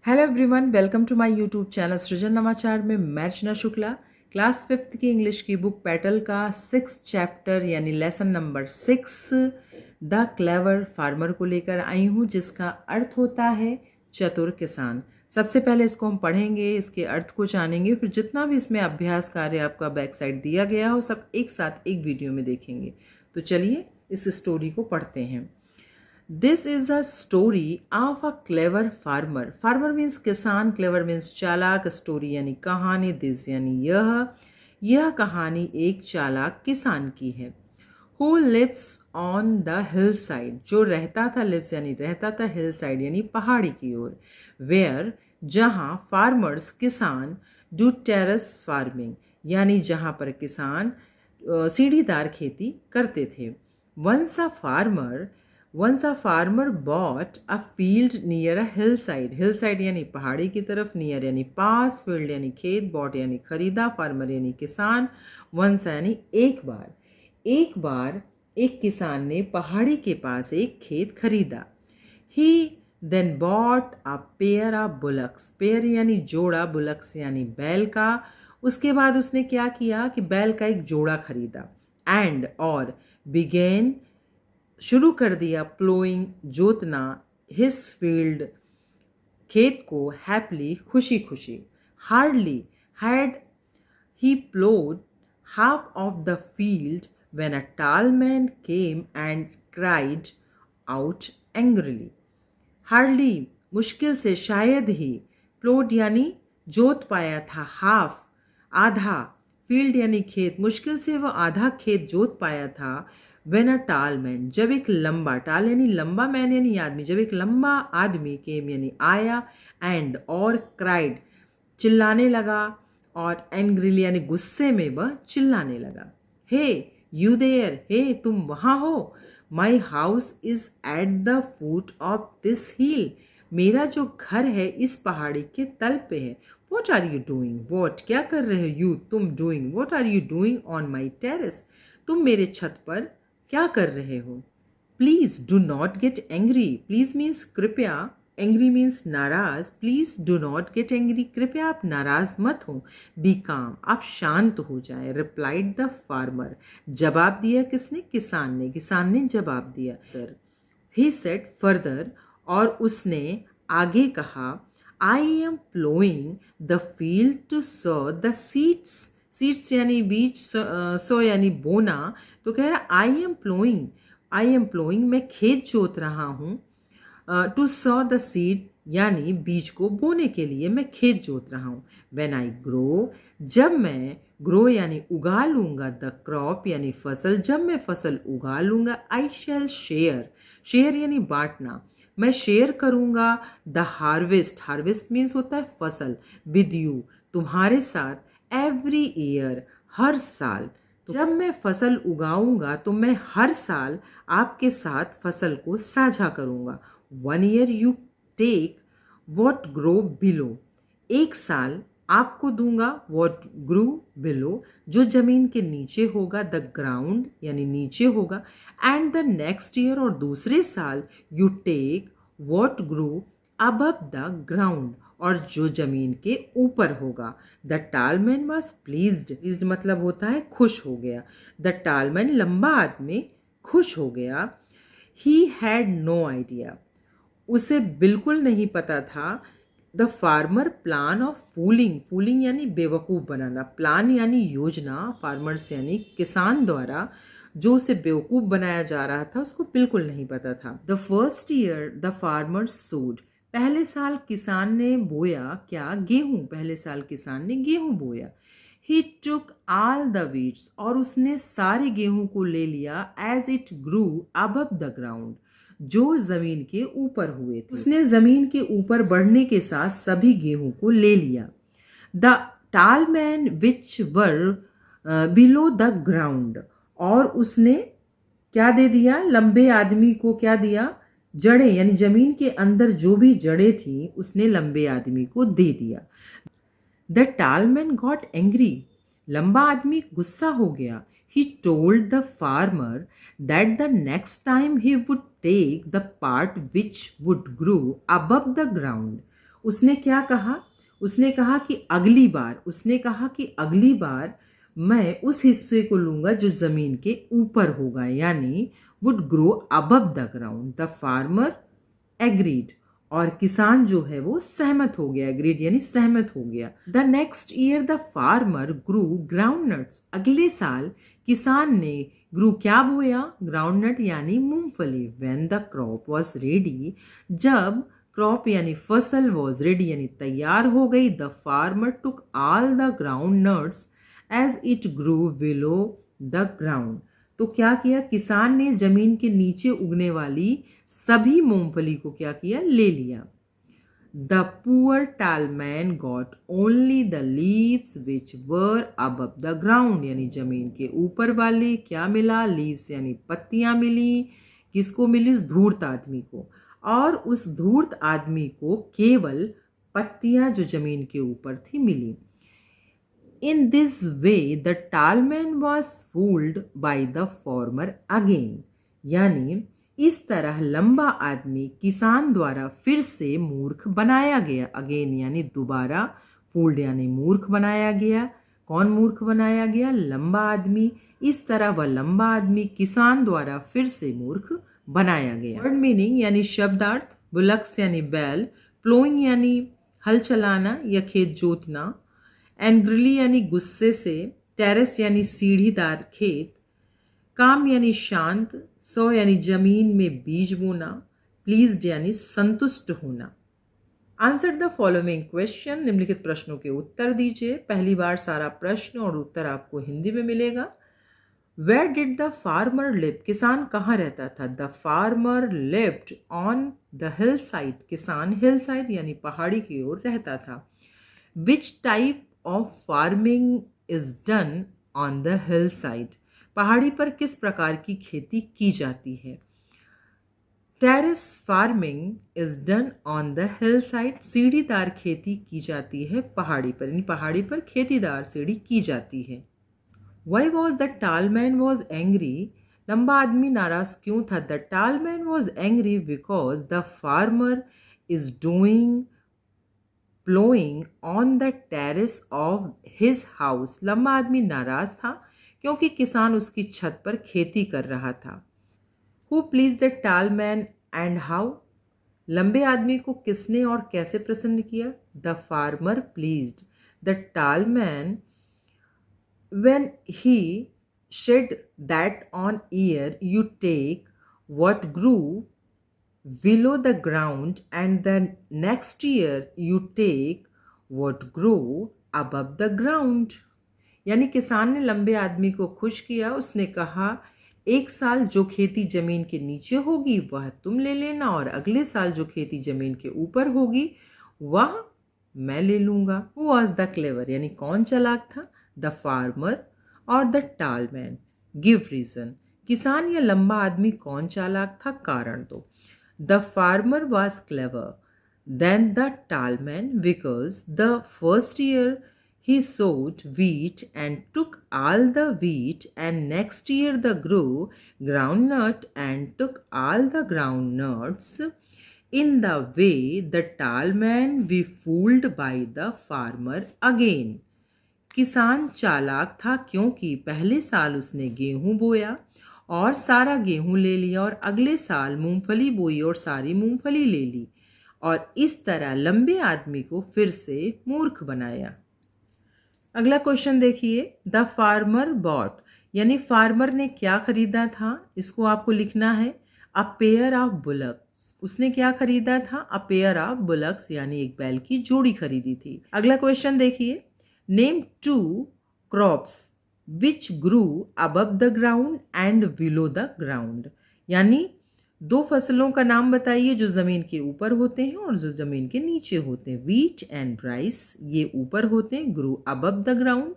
Hello everyone, welcome to my YouTube channel Srijan Navachar में मैं अर्चना Shukla class 5th की इंग्लिश की बुक पेटल का 6th चैप्टर यानी lesson number 6 the clever farmer को लेकर आई हूँ, जिसका अर्थ होता है चतुर किसान। सबसे पहले इसको हम पढ़ेंगे, इसके अर्थ को जानेंगे, फिर जितना भी इसमें अभ्यास कार्य आपका बैक साइड दिया गया हो सब एक साथ एक वीडियो में देखेंगे। तो चलिए इस स्टोरी को पढ़ते हैं। This is a story of a clever farmer. Farmer means किसान, clever means चालाक, story यानी कहानी, this यानी यह कहानी एक चालाक किसान की है। Who lives on the hillside, जो रहता था, lives यानी रहता था, hillside यानी पहाड़ी की ओर, where जहाँ farmers किसान do terrace farming यानी जहाँ पर किसान सीढ़ीदार खेती करते थे। Once a farmer bought a field near a hillside. Hillside यानी पहाड़ी की तरफ, near यानी पास, field यानी खेत, bought यानी खरीदा, farmer यानी किसान, once यानी एक बार एक किसान ने पहाड़ी के पास एक खेत खरीदा। He then bought a pair of bullocks. Pair यानी जोड़ा, bullocks यानी बैल का। उसके बाद उसने क्या किया कि बैल का एक जोड़ा खरीदा and और began शुरू कर दिया प्लोइंग जोतना हिज फील्ड खेत को हैप्पली खुशी खुशी। Hardly had he plowed half of the field when a tall man came and cried out angrily. Hardly मुश्किल से, शायद ही, प्लोड यानी जोत पाया था, हाफ आधा, फील्ड यानी खेत, मुश्किल से वो आधा खेत जोत पाया था। When a tall man, जब एक लंबा, टाल यानी लंबा, मैन यानी आदमी, जब एक लंबा आदमी केम यानी आया, एंड और क्राइड चिल्लाने लगा, और एंग्रीली यानी गुस्से में वह चिल्लाने लगा। हे यू देयर, हे तुम वहाँ हो, my house is at the foot of this हिल, मेरा जो घर है इस पहाड़ी के तल पे है। What are you doing, what क्या कर रहे हो, यू तुम, doing what are you doing on my terrace, तुम मेरे छत पर क्या कर रहे हो। Please do not get angry, please means कृपया, एंग्री मीन्स नाराज, please do not get angry, कृपया आप नाराज मत हो। बी काम, आप शांत हो जाए। रिप्लाइड द फार्मर, जवाब दिया किसने, किसान ने जवाब दिया। ही सेड फर्दर, और उसने आगे कहा, I am ploughing the field to sow the seeds, seeds यानी बीज, सो यानी बोना, तो कह रहा आई एम प्लोइंग मैं खेत जोत रहा हूँ, टू सो द सीड यानी बीज को बोने के लिए मैं खेत जोत रहा हूँ। व्हेन आई ग्रो, जब मैं, ग्रो यानी उगा लूँगा, द क्रॉप यानी फसल, जब मैं फसल उगा लूँगा, आई शैल शेयर, शेयर यानी बांटना, मैं शेयर करूँगा, द हार्वेस्ट, हार्वेस्ट मीन्स होता है फसल, विद यू तुम्हारे साथ, एवरी ईयर हर साल, जब मैं फसल उगाऊंगा तो मैं हर साल आपके साथ फसल को साझा करूंगा। 1 year you take what grow below, एक साल आपको दूंगा, वॉट ग्रू बिलो जो जमीन के नीचे होगा, द ग्राउंड यानी नीचे होगा, एंड द नेक्स्ट ईयर और दूसरे साल you take what grew above the ground और जो जमीन के ऊपर होगा। The tall man was pleased, pleased मतलब होता है खुश हो गया। द टालमैन लंबा आदमी खुश हो गया। ही हैड नो आइडिया, उसे बिल्कुल नहीं पता था। The farmer plan of fooling, fooling यानी बेवकूफ़ बनाना, प्लान यानी योजना, फार्मर्स यानी किसान द्वारा जो उसे बेवकूफ़ बनाया जा रहा था उसको बिल्कुल नहीं पता था। The first year the farmer सोड, पहले साल किसान ने बोया क्या, गेहूं, पहले साल किसान ने गेहूं बोया। He took all the weeds, और उसने सारे गेहूं को ले लिया, as it grew above the ground, जो जमीन के ऊपर हुए थे, उसने जमीन के ऊपर बढ़ने के साथ सभी गेहूं को ले लिया। The tall man which were below the ground, और उसने क्या दे दिया, लंबे आदमी को क्या दिया, जड़ें यानी जमीन के अंदर जो भी जड़ें थी उसने लंबे आदमी को दे दिया। The tall man got angry, लंबा आदमी गुस्सा हो गया। He told the farmer that the next time he would take the part which would grow above the ground, उसने क्या कहा? उसने कहा कि अगली बार मैं उस हिस्से को लूंगा जो जमीन के ऊपर होगा, यानी would grow above the ground. The farmer agreed, और किसान जो है वो सहमत हो गया। एग्रीड यानी सहमत हो गया। The next year the farmer grew ground nuts. अगले साल किसान ने ग्रू क्या बोया? ग्राउंड नट यानी मूंगफली। When the crop was ready, जब क्रॉप यानी फसल वॉज रेडी यानी तैयार हो गई, the farmer took all the ground nuts as it grew below the ground. तो क्या किया? किसान ने जमीन के नीचे उगने वाली सभी मूंगफली को क्या किया? ले लिया। The poor tall man got only the leaves which were above the ground, यानी जमीन के ऊपर वाले क्या मिला? लीव्स यानी पत्तियां मिली। किसको मिली? उस धूर्त आदमी को। और उस धूर्त आदमी को केवल पत्तियां जो जमीन के ऊपर थी मिली। In this way, the tall man was fooled by the farmer again. यानी इस तरह लंबा आदमी किसान द्वारा फिर से मूर्ख बनाया गया। अगेन यानी दोबारा, फूल्ड यानी मूर्ख बनाया गया। कौन मूर्ख बनाया गया? लंबा आदमी। इस तरह वह लंबा आदमी किसान द्वारा फिर से मूर्ख बनाया गया। वर्ड मीनिंग यानी शब्दार्थ, बुलक्स यानी बैल, प्लोइंग यानी हल चलाना या खेत जोतना, एंग्रिली यानी गुस्से से, टेरेस यानी सीढ़ीदार खेत, काम यानी शांत, सो यानी जमीन में बीज बोना, प्लीज्ड यानी संतुष्ट होना। आंसर द फॉलोइंग क्वेश्चन, निम्नलिखित प्रश्नों के उत्तर दीजिए। पहली बार सारा प्रश्न और उत्तर आपको हिंदी में मिलेगा। Where did the farmer live? किसान कहाँ रहता था? The farmer lived on the hill side. किसान हिल साइड यानी पहाड़ी की ओर रहता था। Which type of farming is done on the hill side? पहाड़ी पर किस प्रकार की खेती की जाती है? Terrace farming is done on the hill side. सीढ़ीदार खेती की जाती है पहाड़ी पर, यानी पहाड़ी पर खेतीदार सीढ़ी की जाती है। Why was the tall man was angry? लंबा आदमी नाराज क्यों था? The tall man was angry because the farmer is doing ploughing on the terrace of his house. लंबा आदमी नाराज था क्योंकि किसान उसकी छत पर खेती कर रहा था। Who please the tall man and how? लंबे आदमी को किसने और कैसे प्रसन्न किया? The farmer pleased the tall man when he said that on year you take what grew below the ground and the next year you take what grew above the ground। यानी किसान ने लंबे आदमी को खुश किया। उसने कहा एक साल जो खेती जमीन के नीचे होगी वह तुम ले लेना, और अगले साल जो खेती जमीन के ऊपर होगी वह मैं ले लूँगा। Who was the clever? यानी कौन चालाक था? द फार्मर और the tall man. Give reason. किसान या लंबा आदमी कौन चालाक था? कारण दो। The farmer was clever than the tall man because the first year he sowed wheat and took all the wheat, and next year the grew groundnut and took all the groundnuts. In the way the tall man be fooled by the farmer again। किसान चालाक था क्योंकि पहले साल उसने गेहूं बोया और सारा गेहूं ले लिया, और अगले साल मूंगफली बोई और सारी मूंगफली ले ली, और इस तरह लंबे आदमी को फिर से मूर्ख बनाया। अगला क्वेश्चन देखिए। द फार्मर बॉट, यानी फार्मर ने क्या खरीदा था? इसको आपको लिखना है। A pair of bullocks. उसने क्या खरीदा था? अ पेयर ऑफ बुलक्स, यानी एक बैल की जोड़ी खरीदी थी। अगला क्वेश्चन देखिए। Name two crops which grew above the ground and below the ground, यानी दो फसलों का नाम बताइए जो ज़मीन के ऊपर होते हैं और जो ज़मीन के नीचे होते हैं। व्हीट एंड राइस, ये ऊपर होते हैं, grew above the ground.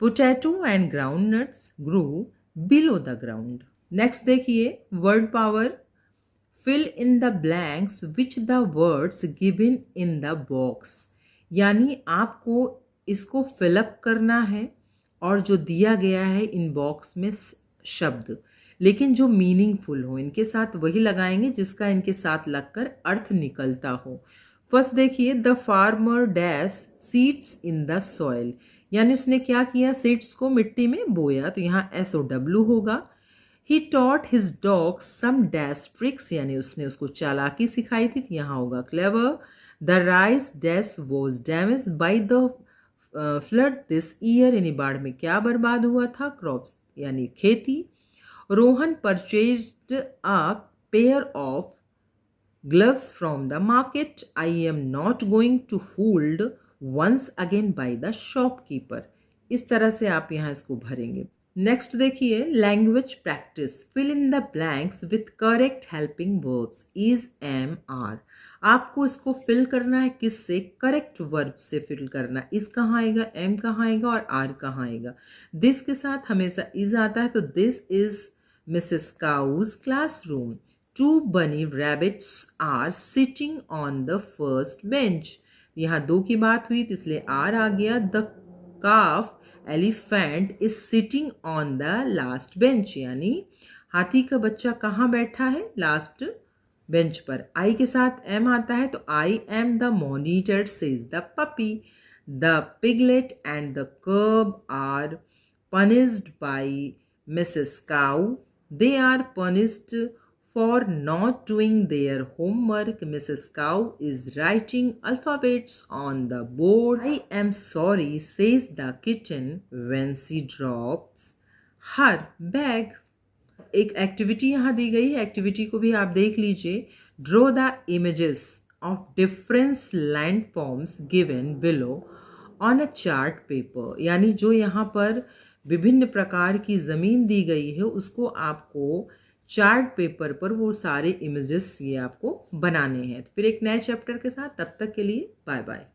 Potato and ground nuts grew below the ground. Next देखिए word power. Fill in the blanks which the words given in the box, यानी आपको इसको फिलअप करना है और जो दिया गया है इन बॉक्स में शब्द, लेकिन जो मीनिंगफुल हो, इनके साथ वही लगाएंगे जिसका इनके साथ लगकर अर्थ निकलता हो। फर्स्ट देखिए, the farmer dash seeds in the soil, यानी उसने क्या किया, सीड्स को मिट्टी में बोया, तो यहाँ SOW होगा। He taught his dog some dash tricks, यानी उसने उसको चालाकी सिखाई थी, तो यहाँ होगा clever. The rice dash was damage by the flood this year, यानी बाढ़ में क्या बर्बाद हुआ था, क्रॉप्स यानी खेती। Rohan purchased a pair of gloves from the market. I am not going to fooled once again by the shopkeeper. इस तरह से आप यहाँ इसको भरेंगे। नेक्स्ट देखिए, language practice, fill in the blanks with correct helping verbs, is, am, are. आपको इसको फिल करना है किससे, करेक्ट वर्ब से फिल करना है। इस कहाँ आएगा, एम कहाँ आएगा और आर कहाँ आएगा। दिस के साथ हमेशा इज आता है, तो this is Mrs Cow's classroom. Two bunny rabbits are sitting on the first bench. यहाँ दो की बात हुई तो इसलिए आर आ गया। The calf elephant is sitting on the last bench, यानी हाथी का बच्चा कहाँ बैठा है, लास्ट बेंच पर। आई के साथ एम आता है, तो I am the monitor says the puppy. The piglet and the cub are punished by Mrs. Cow. They are punished for not doing their homework. Mrs. Cow is writing alphabets on the board. I am sorry, says the kitten when she drops her bag. एक activity यहाँ दी गई है, activity को भी आप देख लीजिए। Draw the images of difference land forms given below on a chart paper, यानी जो यहाँ पर विभिन्न प्रकार की ज़मीन दी गई है उसको आपको चार्ट पेपर पर वो सारे इमेजेस ये आपको बनाने हैं। तो फिर एक नए चैप्टर के साथ, तब तक के लिए बाय बाय।